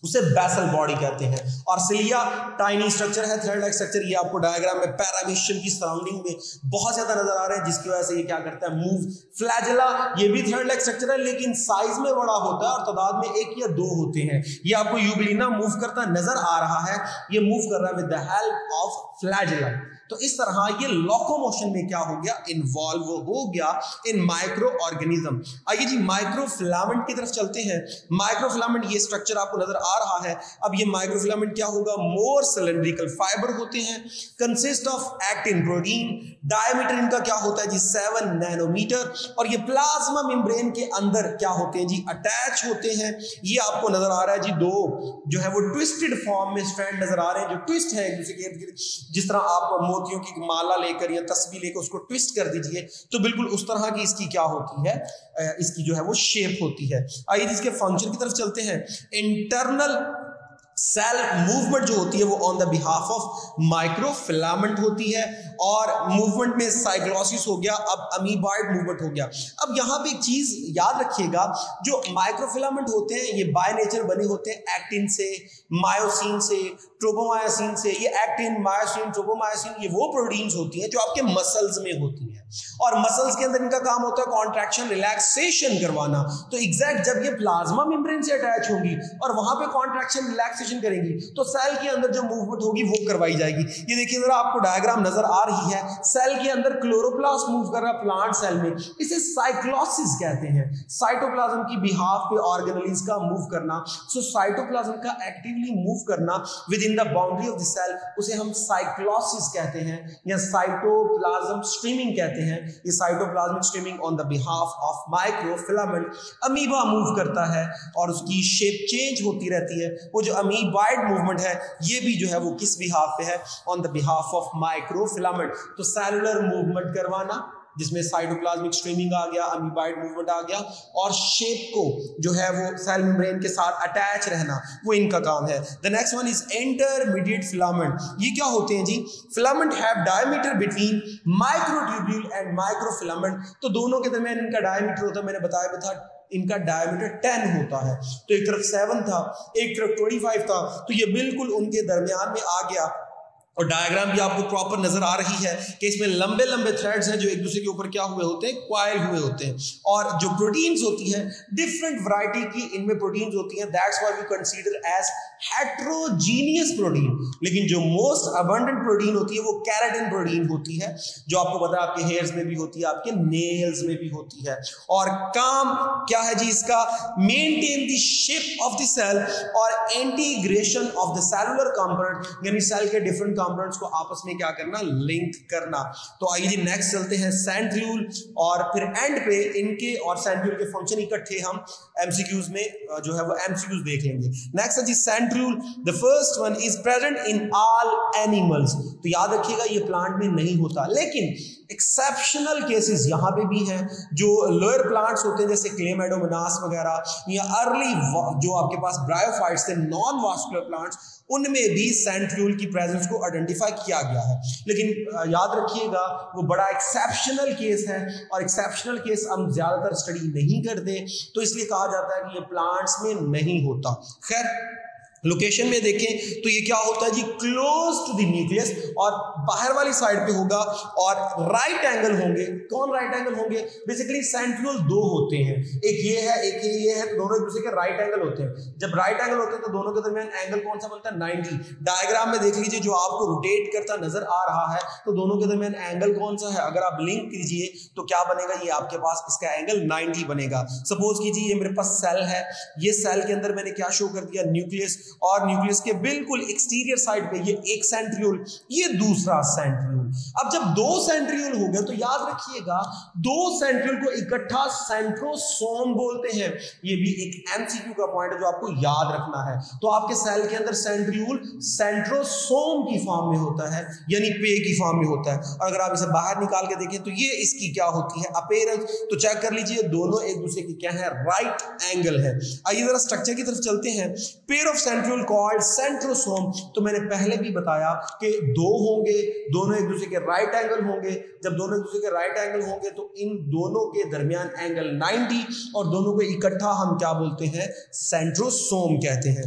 उसे बेसल बॉडी कहते हैं। और सिलिया टाइनी स्ट्रक्चर है, थ्रेड लाइक स्ट्रक्चर, ये आपको डायग्राम में पैरामीशियम की सराउंडिंग में बहुत ज्यादा नजर आ रहा है, जिसकी वजह से ये क्या करता है, मूव। फ्लैजेला ये भी थ्रेड लाइक स्ट्रक्चर है, लेकिन साइज में बड़ा होता है और तादाद में 1 या 2 होते हैं। ये आपको यूग्लिना मूव करता नजर आ रहा है, ये मूव कर रहा है with the help of flagella. तो इस तरह ये लोकोमोशन में क्या हो गया, इन्वॉल्व हो गया इन माइक्रो ऑर्गेनिज्म। आइए जी माइक्रोफिलामेंट की तरफ चलते हैं। माइक्रोफिलामेंट ये स्ट्रक्चर आपको नजर आ रहा है। अब ये माइक्रोफिलामेंट क्या होगा, मोर सिलेंड्रिकल फाइबर होते हैं, consist of actin protein. Diameter इनका क्या होता है जी, 7 नैनोमीटर, और ये प्लाज्मा मेम्ब्रेन के अंदर क्या होते हैं जी, अटैच होते हैं। ये आपको नजर आ रहा है जी, दो जो है वो ट्विस्टेड फॉर्म में स्ट्रैंड नजर आ रहे हैं, जो ट्विस्ट है एक दूसरे के, जिस तरह आप मोतियों की माला लेकर या तस्बीह लेकर उसको ट्विस्ट कर दीजिए, तो बिल्कुल उस तरह की इसकी क्या होती है, इसकी जो है वो शेप होती है। आइए इसके फंक्शन की तरफ चलते हैं। इंटरनल सेल मूवमेंट जो होती है वो on the behalf of microfilament होती है, और मूवमेंट में साइक्लोसिस हो गया, अब अमीबॉइड मूवमेंट हो गया। अब यहां पे एक चीज याद रखिएगा, जो माइक्रोफिलामेंट होते हैं ये बाय नेचर बने होते हैं एक्टिन से, मायोसिन से, ट्रोपोमायोसिन से। ये एक्टिन, मायोसिन, ट्रोपोमायोसिन ये वो प्रोटीन्स होती हैं जो आपके मसल्स में होती हैं। और मसल्स के अंदर इनका काम होता है कॉन्ट्रैक्शन रिलैक्सेशन करवाना। तो एग्जैक्ट जब ये प्लाज्मा मेम्ब्रेन से अटैच होंगी और वहां पे कॉन्ट्रैक्शन रिलैक्सेशन करेंगी तो सेल के अंदर जो मूवमेंट होगी वो करवाई जाएगी। ये देखिए जरा आपको डायग्राम नजर आ रही है, सेल के अंदर क्लोरोप्लास्ट मूव कर रहा प्लांट सेल में, इसे साइक्लोसिस कहते हैं। साइटोप्लाज्म की बिहाफ पे ऑर्गेनेल्स का मूव करना, सो साइटोप्लाज्म का एक्टिवली मूव करना within the boundary of the cell, उसे हम साइक्लोसिस कहते हैं या साइटोप्लाज्म स्ट्रीमिंग कहते हैं। ये cytoplasmic streaming on the behalf of microfilament. Amoeba move करता है और उसकी शेप चेंज होती रहती है। वो जो अमीबाइड मूवमेंट है ये भी जो है वो किस बिहाफ पे है, on the behalf of microfilament. तो सेलुलर मूवमेंट करवाना जिसमें साइटोप्लाज्मिक स्ट्रीमिंग आ गया, अमीबाइड मूवमेंट आ गया, और शेप को जो है वो सेल मेम्ब्रेन के साथ अटैच रहना, वो इनका काम है। The next one is intermediate filament. ये क्या होते हैं जी? Filament have diameter between microtubule and microfilament. तो दोनों के दरमियान इनका डायमीटर होता है, मैंने बताया भी था इनका डायमीटर 10 होता है। तो एक तरफ 7 था, एक तरफ 25 था, तो ये बिल्कुल उनके दरमियान में आ गया। और डायग्राम भी आपको प्रॉपर नजर आ रही है कि इसमें लंबे लंबे थ्रेड्स हैं जो एक दूसरे के ऊपर क्या हुए होते हैं, क्वाइल हुए होते हैं। और जो प्रोटीन्स होती है डिफरेंट वैरायटी की इनमें प्रोटीन्स होती हैं, that's why we consider as heterogeneous protein. लेकिन जो मोस्ट अबंडेंट प्रोटीन होती है वो केराटिन प्रोटीन होती है, जो आपको पता है आपके हेयर्स में भी होती है, आपके नेल्स में भी होती है। और काम क्या है जी इसका? Maintain the shape of the cell और integration of the cellular component, यानी सेल के डिफरेंट कंपोनेंट्स को आपस में क्या करना, लिंक करना। तो आइए जी नेक्स्ट चलते हैं सेंट्रियोल, और फिर एंड पे इनके और सेंट्रियोल के फंक्शन इकट्ठे हम एमसीक्यूज में जो है वो एमसीक्यूज देख लेंगे। नेक्स्ट है जी centriole. The first one is present in all animals. तो याद रखिएगा ये प्लांट में नहीं होता, लेकिन एक्सेप्शनल केसेस यहां पे भी हैं। जो लोअर प्लांट्स होते हैं जैसे क्लेमेडोमोनास वगैरह, या अर्ली जो आपके पास ब्रायोफाइट्स थे, नॉन वास्कुलर प्लांट्स, उनमें भी सेंट्रियोल की प्रेजेंस को आइडेंटिफाई किया गया है। लेकिन याद रखिएगा वो बड़ा एक्सेप्शनल केस है, और एक्सेप्शनल केस हम ज्यादातर स्टडी नहीं करते, तो इसलिए कहा जाता है कि ये प्लांट्स में नहीं होता। खैर लोकेशन में देखें तो ये क्या होता है जी, क्लोज टू द न्यूक्लियस, और बाहर वाली साइड पे होगा, और राइट एंगल होंगे। कौन राइट एंगल होंगे? बेसिकली सेंट्रियोल दो होते हैं, एक ये है एक ये है, तो दोनों एक दूसरे के राइट एंगल होते हैं। जब राइट एंगल होते हैं तो दोनों के दरमियान एंगल कौन सा बनता है? 90। डायग्राम में देख लीजिए जो आपको रोटेट करता नजर आ रहा है, तो दोनों के दरमियान एंगल कौन सा है? अगर आप लिंक कीजिए तो क्या बनेगा? ये आपके पास इसका एंगल 90 बनेगा। सपोज कीजिए ये मेरे पास सेल है, ये सेल के अंदर मैंने क्या शो कर दिया? न्यूक्लियस, और न्यूक्लियस के बिल्कुल एक्सटीरियर साइड पे ये एक सेंट्रियोल, ये दूसरा सेंट्रियोल। अब जब दो सेंट्रियोल हो गए तो याद रखिएगा दो सेंट्रियोल को इकट्ठा सेंट्रोसोम बोलते हैं। ये भी एक एमसीक्यू का पॉइंट है जो आपको याद रखना है। तो आपके सेल के अंदर सेंट्रियोल सेंट्रोसोम की फॉर्म में होता है, यानी पे की फॉर्म में होता है। और अगर आप इसे बाहर निकाल के देखें तो ये इसकी क्या होती है? अपीयरेंस। तो चेक कर लीजिए दोनों एक दूसरे की क्या है? राइट एंगल है। आइए जरा स्ट्रक्चर की तरफ चलते हैं। Pair of centriole called centrosome. तो मैंने पहले भी बताया कि दो होंगे, दोनों एक दूसरे के राइट एंगल होंगे। जब दोनों एक दूसरे के राइट एंगल होंगे तो इन दोनों के दरमियान एंगल 90, और दोनों को इकट्ठा हम क्या बोलते हैं? सेंट्रोसोम कहते हैं।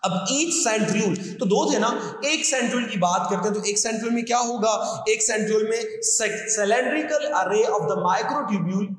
अब ईच सेंट्रियोल, तो दो थे ना, एक सेंट्रियोल की बात करते हैं तो एक सेंट्रियोल में क्या होगा? एक सेंट्रियोल में सिलेंड्रिकल अरे ऑफ द माइक्रोट्यूब्यूल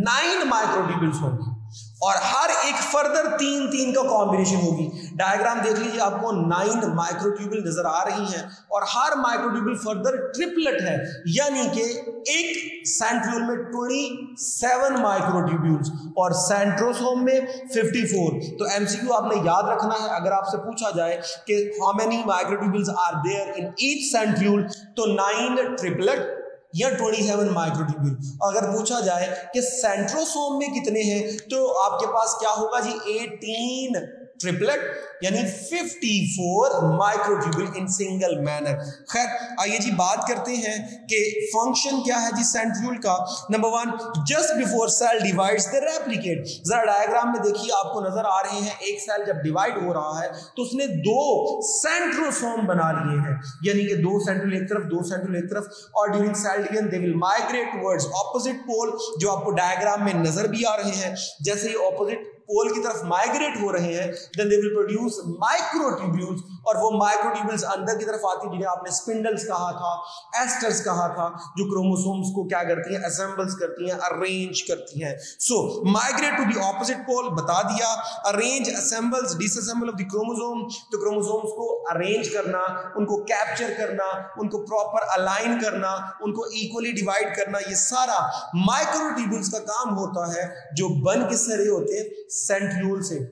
9 माइक्रोट्यूब्यूल्स होंगे, और हर एक फर्दर 3 का कॉम्बिनेशन होगी। डायग्राम देख लीजिए, आपको 9 माइक्रोट्यूब्यूल नजर आ रही हैं, और हर माइक्रोट्यूब्यूल फर्दर ट्रिपलेट है, यानी कि एक सेंट्रियोल में 27 माइक्रोट्यूब्यूल्स और सेंट्रोसोम में 54। तो एमसीक्यू आपने याद रखना है, अगर आपसे पूछा जाए कि how many microtubules are there in each centriole, तो 9 ट्रिपलेट या 27 माइक्रोट्यूब्यूल। अगर पूछा जाए कि सेंट्रोसोम में कितने हैं, तो आपके पास क्या होगा जी? 18 ट्रिपलेट, यानी 54 माइक्रोट्यूब्यूल इन सिंगल मैनर। खैर आइए जी बात करते हैं कि फंक्शन क्या है जी सेंट्रियोल का। Number 1, just before cell divides they replicate. जरा डायग्राम में देखिए, आपको नजर आ रहे हैं एक सेल जब डिवाइड हो रहा है तो उसने 2 सेंट्रोसोम बना लिए हैं, यानी कि 2 सेंट्रियोल एक तरफ, 2 सेंट्रियोल एक तरफ, और during cell division they will migrate towards opposite pole, जो आपको डायग्राम में नजर भी आ रहे हैं। जैसे ही ऑपोजिट पोल की तरफ माइग्रेट हो रहे हैं, then they will produce microtubules, और वो माइक्रोट्यूब्यूल्स अंदर की तरफ आती है, जिन्हें आपने स्पिंडल्स कहा था, एस्टर्स कहा था, जो क्रोमोसोम्स को क्या करती हैं, असेंबल्स करती हैं, अरेंज करती हैं. So migrate to the opposite pole बता दिया, arrange, assembles, disassemble of the chromosome, तो क्रोमोसोम्स को अरेंज करना, उनको कैप्चर करना, उनको प्रॉपर अलाइन करना, उनको इक्वली डिवाइड करना, ये सारा माइक्रोट्यूब्यूल्स का काम होता है, जो बन किससे रहे होते हैं, सेंट्रियोल से.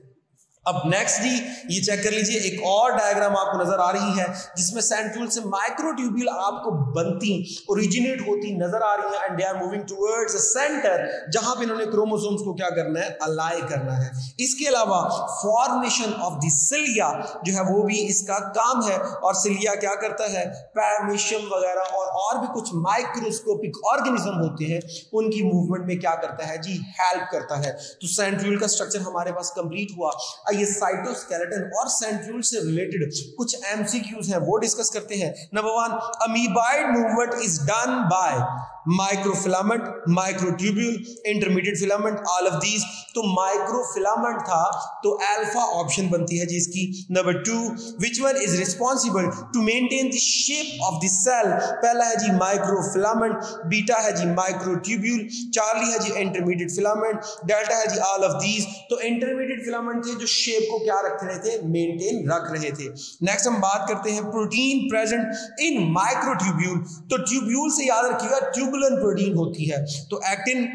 अब नेक्स्ट जी ये चेक कर लीजिए, एक और डायग्राम आपको नजर आ रही है जिसमें सेंट्रियोल से माइक्रोट्यूब्यूल आपको बनती, ओरिजिनेट होती नजर आ रही है, and they are moving towards the centre, जहां पे इन्होंने क्रोमोसोम्स को क्या करना है, अलाइ करना है. इसके अलावा फॉर्मेशन ऑफ द सिलिया जो है वो भी इसका काम है, और सिलिया क्या करता है, पैरामीशियम वगैरह और भी कुछ माइक्रोस्कोपिक ऑर्गेनिज्म होते हैं, उनकी मूवमेंट में क्या करता है जी, हेल्प करता है. तो सेंट्रियोल का स्ट्रक्चर हमारे पास कंप्लीट हुआ. ये साइटोस्केलेटन और सेंट्रियोल से रिलेटेड कुछ एमसीक्यूज हैं, वो डिस्कस करते हैं. Number 1, amoeboid movement is done by microfilament, microtubule, intermediate filament, all of these. तो माइक्रोफिलामेंट था तो अल्फा ऑप्शन बनती है जी इसकी. Number 2, which one is responsible to maintain the shape of the cell, पहला है जी माइक्रोफिलामेंट, बीटा है जी माइक्रोट्यूब्यूल, चार्ली है जी इंटरमीडिएट फिलामेंट, डेल्टा है जी ऑल ऑफ दीज. तो इंटरमीडिएट फिलामेंट थे जो शेप को क्या रख रहे थे, मेंटेन रख रहे थे. नेक्स्ट हम बात करते हैं प्रोटीन प्रेजेंट इन माइक्रोट्यूब्यूल. तो ट्यूब्यूल से याद रखिएगा ट्यूबुलिन प्रोटीन होती है, तो एक्टिन,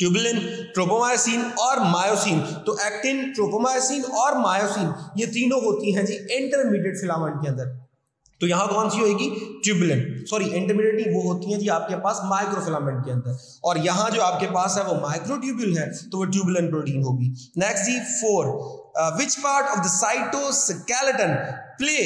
ट्यूबुलिन, ट्रोपोमायोसिन और मायोसिन. तो एक्टिन, ट्रोपोमायोसिन और मायोसिन ये तीनों होती हैं जी इंटरमीडिएट फिलामेंट के अंदर. तो यहां कौन सी होगी, ट्यूबुलिन, सॉरी इंटरमीडिएट नहीं, वो होती है जी आपके पास माइक्रोफिलामेंट के अंदर, और यहां जो आपके पास है वो माइक्रोट्यूब्यूल है, तो वो ट्यूबुलिन प्रोटीन होगी. नेक्स्ट जी 4, which part of the cytoskeleton play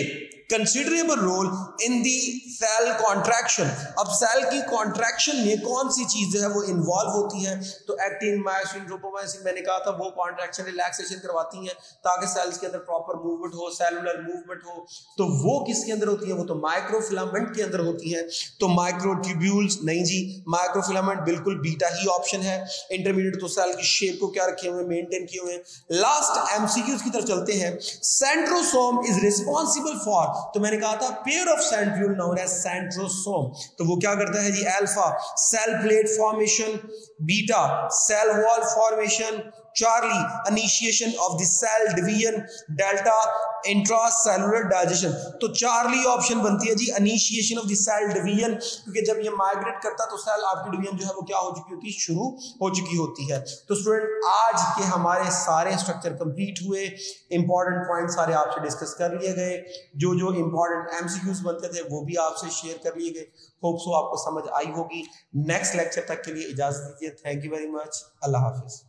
considerable role in the cell contraction. अब सेल की कॉन्ट्रैक्शन में कौन सी चीज है वो इन्वॉल्व होती है, तो एक्टिन, मायोसिन, ट्रोपोमायोसिन, मैंने कहा था वो कॉन्ट्रैक्शन, रिलैक्सेशन करवाती हैं ताकि सेल्स के अंदर प्रॉपर मूवमेंट हो, सेलुलर मूवमेंट हो. तो वो किसके अंदर होती है, वो तो माइक्रोफिलामेंट के अंदर होती है. तो माइक्रोट्यूब्यूल्स नहीं जी, माइक्रोफिलामेंट बिल्कुल बीटा ही ऑप्शन है. इंटरमीडिएट तो सेल की शेप को क्या रखे हुए, मेंटेन किए हुए. लास्ट एमसीक्यूज की तरफ चलते हैं. सेंट्रोसोम इज रिस्पॉन्सिबल फॉर, तो मैंने कहा था pair of centriole known as centrosome. तो वो क्या करता है जी, alpha cell plate formation, beta cell wall formation, Charlie initiation of the cell division, delta intracellular digestion. तो चार्ली ऑप्शन बनती है जी initiation of the cell division, क्योंकि जब ये माइग्रेट करता तो सेल आपकी डिवीजन जो है वो क्या हो चुकी होती है, शुरू हो चुकी होती है. तो स्टूडेंट आज के हमारे सारे स्ट्रक्चर कंप्लीट हुए, इंपॉर्टेंट पॉइंट सारे आपसे डिस्कस कर लिए गए, जो जो इंपॉर्टेंट एमसीक्यूज बनते थे वो भी आपसे शेयर कर लिए गए. होप सो आपको समझ आई होगी. नेक्स्ट लेक्चर तक के लिए इजाजत दीजिए. Thank you very much. Allah Hafiz.